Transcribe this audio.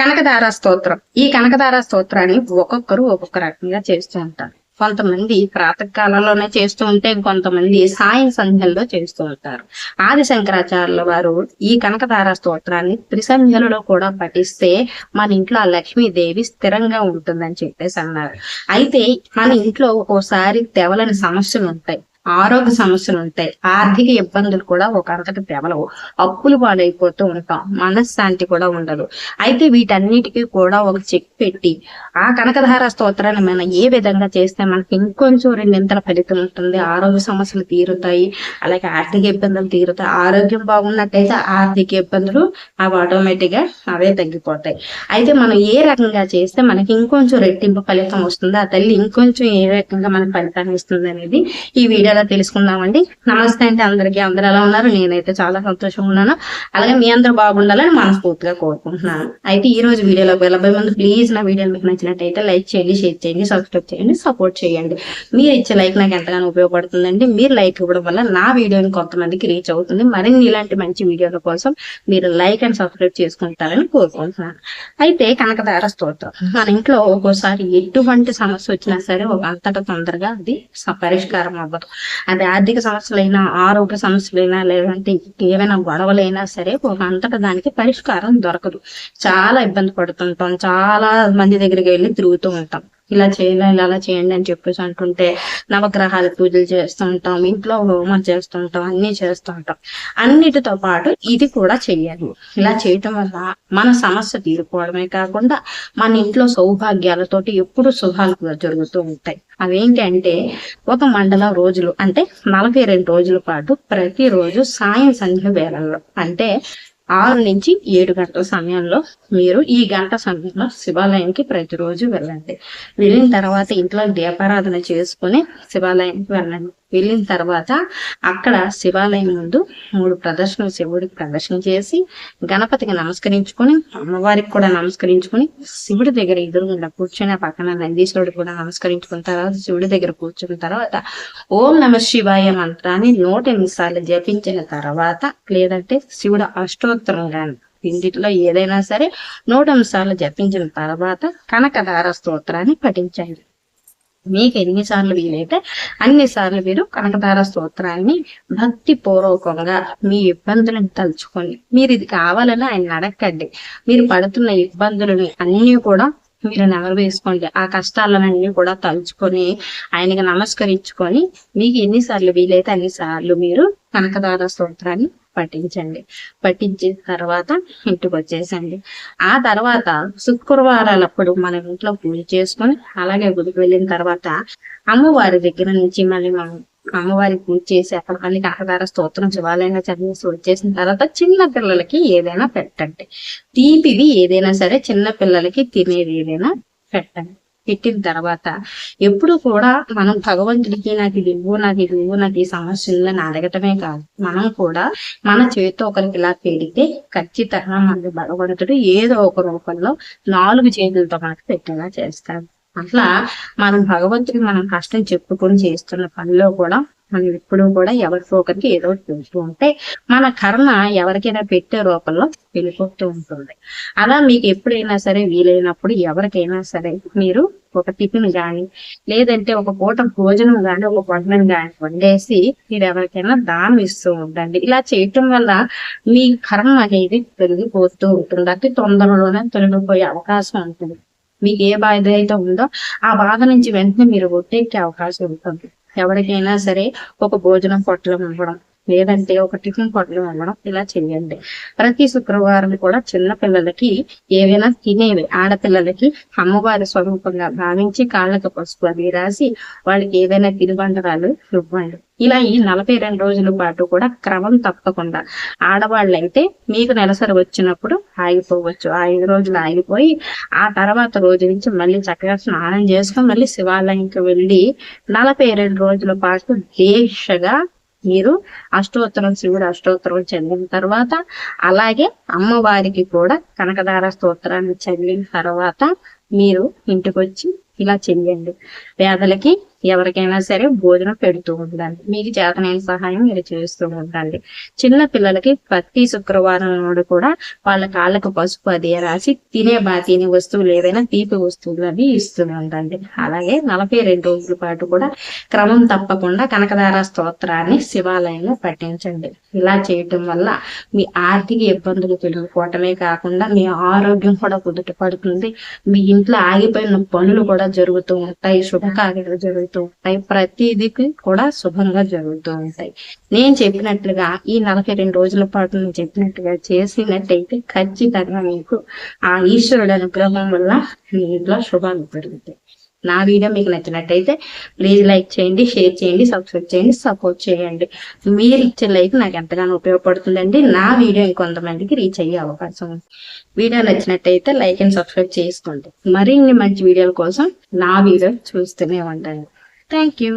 కనకదార స్తోత్రం. ఈ కనకదార స్తోత్రాన్ని ఒక్కొక్కరు ఒక్కొక్క రకంగా చేస్తూ ఉంటారు. కొంతమంది ప్రాతకాలంలోనే చేస్తూ ఉంటే కొంతమంది సాయం సంధ్యల్లో చేస్తూ ఉంటారు. ఆది శంకరాచార్యుల వారు ఈ కనకదార స్తోత్రాన్ని త్రిసంధ్యలలో కూడా పఠిస్తే మన ఇంట్లో ఆ లక్ష్మీదేవి స్థిరంగా ఉంటుందని చెప్పేసి అన్నారు. అయితే మన ఇంట్లో ఒక్కోసారి తెవలని సమస్యలు ఉంటాయి, ఆరోగ్య సమస్యలు ఉంటాయి, ఆర్థిక ఇబ్బందులు కూడా ఒక అంతటి తెవలవు, అప్పులు పాలైపోతూ ఉంటాం, మనశ్శాంతి కూడా ఉండదు. అయితే వీటన్నిటికీ కూడా ఒక చెక్ పెట్టి ఆ కనకధార స్తోత్రాన్ని మనం ఏ విధంగా చేస్తే మనకి ఇంకొంచెం రెండింతల ఫలితం ఉంటుంది, ఆరోగ్య సమస్యలు తీరుతాయి, అలాగే ఆర్థిక ఇబ్బందులు తీరుతాయి. ఆరోగ్యం బాగున్నట్టయితే ఆర్థిక ఇబ్బందులు అవి ఆటోమేటిక్ గా అవే తగ్గిపోతాయి. అయితే మనం ఏ రకంగా చేస్తే మనకి ఇంకొంచెం రెట్టింపు ఫలితం వస్తుంది, ఆ తల్లి ఇంకొంచెం ఏ రకంగా మనకి ఫలితాన్ని ఇస్తుంది అనేది ఈ వీడియో తెలుసుకుందామండి. నమస్తే అండి అందరికీ. అందరూ ఎలా ఉన్నారు? నేనైతే చాలా సంతోషంగా ఉన్నాను. అలాగే మీ అందరూ బాగుండాలని మనస్ఫూర్తిగా కోరుకుంటున్నాను. అయితే ఈ రోజు వీడియోలోకి వెళ్ళబోయే ముందు ప్లీజ్ నా వీడియో మీకు నచ్చినట్టయితే లైక్ చేయండి, షేర్ చేయండి, సబ్స్క్రైబ్ చేయండి, సపోర్ట్ చేయండి. మీరు ఇచ్చే లైక్ నాకు ఎంతగానో ఉపయోగపడుతుందండి. మీరు లైక్ ఇవ్వడం వల్ల నా వీడియోని కొంతమందికి రీచ్ అవుతుంది. మరిన్ని ఇలాంటి మంచి వీడియోల కోసం మీరు లైక్ అండ్ సబ్స్క్రైబ్ చేసుకుంటారని కోరుకుంటున్నాను. అయితే కనకదార స్తోత్రం మన ఇంట్లో ఒక్కోసారి ఎటువంటి సమస్య వచ్చినా సరే ఒక అంతటా తొందరగా అది పరిష్కారం అవ్వదు. అది ఆర్థిక సమస్యలైనా, ఆరోగ్య సమస్యలైనా, లేదంటే ఏవైనా గొడవలైనా సరే ఒక అంతటా దానికి పరిష్కారం దొరకదు. చాలా ఇబ్బంది పడుతుంటాం, చాలా మంది దగ్గరికి వెళ్ళి తిరుగుతూ ఉంటాం. ఇలా చేయాలి, అలా చేయండి అని చెప్పేసి అంటుంటే నవగ్రహాల పూజలు చేస్తూ ఉంటాం, ఇంట్లో హోమం చేస్తుంటాం, అన్ని చేస్తూ ఉంటాం. అన్నిటితో పాటు ఇది కూడా చెయ్యాలి. ఇలా చేయటం వల్ల మన సమస్య తీరుకోవడమే కాకుండా మన ఇంట్లో సౌభాగ్యాలతోటి ఎప్పుడు శుభాలు జరుగుతూ ఉంటాయి. అవేంటి అంటే ఒక మండలం రోజులు అంటే 42 రోజుల పాటు ప్రతిరోజు సాయం సంధ్య వేళల్లో అంటే 6 నుంచి 7 గంటల సమయంలో మీరు ఈ గంట సమయంలో శివాలయానికి ప్రతిరోజు వెళ్ళండి. వెళ్ళిన తర్వాత ఇంట్లో దీపారాధన చేసుకుని శివాలయానికి వెళ్ళండి. వెళ్ళిన తర్వాత అక్కడ శివాలయం ముందు 3 ప్రదర్శనలు శివుడికి ప్రదర్శన చేసి గణపతికి నమస్కరించుకొని, అమ్మవారికి కూడా నమస్కరించుకొని, శివుడి దగ్గర ఎదురుగుండా కూర్చొని పక్కన నందీశ్వరుడు కూడా నమస్కరించుకున్న తర్వాత శివుడి దగ్గర కూర్చున్న తర్వాత ఓం నమ శివాయ మంత్రాన్ని 108 సార్లు జపించిన తర్వాత, లేదంటే శివుడు అష్టోత్తరం గాని ఇంటిలో ఏదైనా సరే 108 సార్లు జపించిన తర్వాత కనకదార స్తోత్రాన్ని పఠించండి. మీకు ఎన్నిసార్లు వీలైతే అన్నిసార్లు మీరు కనకదార స్తోత్రాన్ని భక్తి పూర్వకంగా మీ ఇబ్బందులను తలుచుకొని, మీరు ఇది కావాలని ఆయన అడగండి. మీరు పడుతున్న ఇబ్బందులని అన్ని కూడా మీరు నెమరు వేసుకోండి. ఆ కష్టాలన్నీ కూడా తలుచుకొని ఆయనకి నమస్కరించుకొని మీకు ఎన్నిసార్లు వీలైతే అన్నిసార్లు మీరు కనకదార స్తోత్రాన్ని పఠించండి. పఠించిన తర్వాత ఇంటికి వచ్చేసండి. ఆ తర్వాత శుక్రవారాలప్పుడు మన ఇంట్లో పూజ చేసుకొని, అలాగే గుడికి వెళ్ళిన తర్వాత అమ్మవారి దగ్గర నుంచి మళ్ళీ మనం అమ్మవారికి పూజ చేసి అక్కడ మళ్ళీ కనకదార స్తోత్రం శివాలయంగా చదివేసి వచ్చేసిన తర్వాత చిన్న పిల్లలకి ఏదైనా పెట్టండి. తీపివి ఏదైనా సరే చిన్న పిల్లలకి తినేది ఏదైనా పెట్టండి. పెట్టిన తర్వాత ఎప్పుడు కూడా మనం భగవంతుడికి నాకు ఇది ఇవ్వు, నాకు ఇది ఇవ్వు, నాకు ఈ సమస్య ఉందని అడగటమే కాదు, మనం కూడా మన చేతితో ఒకరికి ఇలా పెడితే ఖచ్చితంగా మనకి భగవంతుడు ఏదో ఒక రూపంలో 4 చేతులతో మనకు పెట్టేలా చేస్తాడు. అట్లా మనం భగవంతుడికి మనం కష్టం చెప్పుకొని చేస్తున్న పనిలో కూడా మనం ఎప్పుడు కూడా ఎవరికో ఒకరికి ఏదో చూస్తూ ఉంటే మన కర్మ ఎవరికైనా పెట్టే రూపంలో వెళ్ళిపోతూ ఉంటుంది. అలా మీకు ఎప్పుడైనా సరే వీలైనప్పుడు ఎవరికైనా సరే మీరు ఒక టిఫిన్ గాని, లేదంటే ఒక పూట భోజనం గాని, ఒక వంటను గాని వండేసి మీరు ఎవరికైనా దానం ఇస్తూ ఉండండి. ఇలా చేయటం వల్ల మీ కర్మ అనేది పెరిగిపోతూ ఉంటుంది. అతి తొందరలోనే తొలగిపోయే అవకాశం ఉంటుంది. మీకు ఏ బాధ అయితే ఉందో ఆ బాధ నుంచి వెంటనే మీరు ఒట్టెక్కే అవకాశం ఉంటుంది. ఎవరికైనా సరే ఒక భోజనం పొట్లం ఇవ్వడం, లేదంటే ఒక టిఫిన్ పొట్లం ఇవ్వడం, ఇలా చేయండి. ప్రతి శుక్రవారం కూడా చిన్న పిల్లలకి ఏవైనా తినేవి ఆడపిల్లలకి అమ్మవారి స్వరూపంగా భావించి కాళ్ళకు పసుపు అది రాసి వాళ్ళకి ఏవైనా తినుబండరాలు ఇవ్వండి. ఇలా ఈ 42 రోజుల పాటు కూడా క్రమం తప్పకుండా ఆడవాళ్ళైతే మీకు నెలసరి వచ్చినప్పుడు ఆగిపోవచ్చు. ఆ 5 రోజులు ఆగిపోయి ఆ తర్వాత రోజు నుంచి మళ్ళీ చక్కగా స్నానం చేసుకొని మళ్ళీ శివాలయంకి వెళ్ళి 42 రోజుల పాటు దీక్షగా మీరు అష్టోత్తరం శివుడు అష్టోత్తరం చదివిన తర్వాత, అలాగే అమ్మవారికి కూడా కనకదార స్తోత్రాన్ని చదివిన తర్వాత మీరు ఇంటికి వచ్చి ఇలా చెయ్యండి. పేదలకి ఎవరికైనా సరే భోజనం పెడుతూ ఉండండి. మీకు చేతనైన సహాయం మీరు చేస్తూ ఉండండి. చిన్న పిల్లలకి ప్రతి శుక్రవారం నాడు కూడా వాళ్ళ కాళ్ళకు పసుపు అది రాసి తినే వస్తువులు ఏవైనా తీపి వస్తువులు అవి ఇస్తూ ఉండండి. అలాగే 42 రోజుల పాటు కూడా క్రమం తప్పకుండా కనకదార స్తోత్రాన్ని శివాలయంలో పఠించండి. ఇలా చేయటం వల్ల మీ ఆర్థిక ఇబ్బందులు తొలగిపోవటమే కాకుండా మీ ఆరోగ్యం కూడా కుదుట పడుతుంది. మీ ఇంట్లో ఆగిపోయిన పనులు కూడా జరుగుతూ ఉంటాయి, శుభకార్యాలు జరుగుతూ ఉంటాయి, ప్రతిదీకి కూడా శుభంగా జరుగుతూ ఉంటాయి. నేను చెప్పినట్లుగా ఈ 42 రోజుల పాటు నేను చెప్పినట్టుగా చేసినట్టయితే ఖచ్చితంగా మీకు ఆ ఈశ్వరుడు అనుగ్రహం వల్ల మీ ఇంట్లో శుభాలు జరుగుతాయి. నా వీడియో మీకు నచ్చినట్టయితే ప్లీజ్ లైక్ చేయండి, షేర్ చేయండి, సబ్స్క్రైబ్ చేయండి, సపోర్ట్ చేయండి. మీరు ఇచ్చే లైక్ నాకు ఎంతగానో ఉపయోగపడుతుందండి. నా వీడియో ఇంకొంతమందికి రీచ్ అయ్యే అవకాశం ఉంది. వీడియో నచ్చినట్టయితే లైక్ అండ్ సబ్స్క్రైబ్ చేసుకోండి. మరిన్ని మంచి వీడియోల కోసం నా వీడియో చూస్తూనే ఉంటాను. Thank you.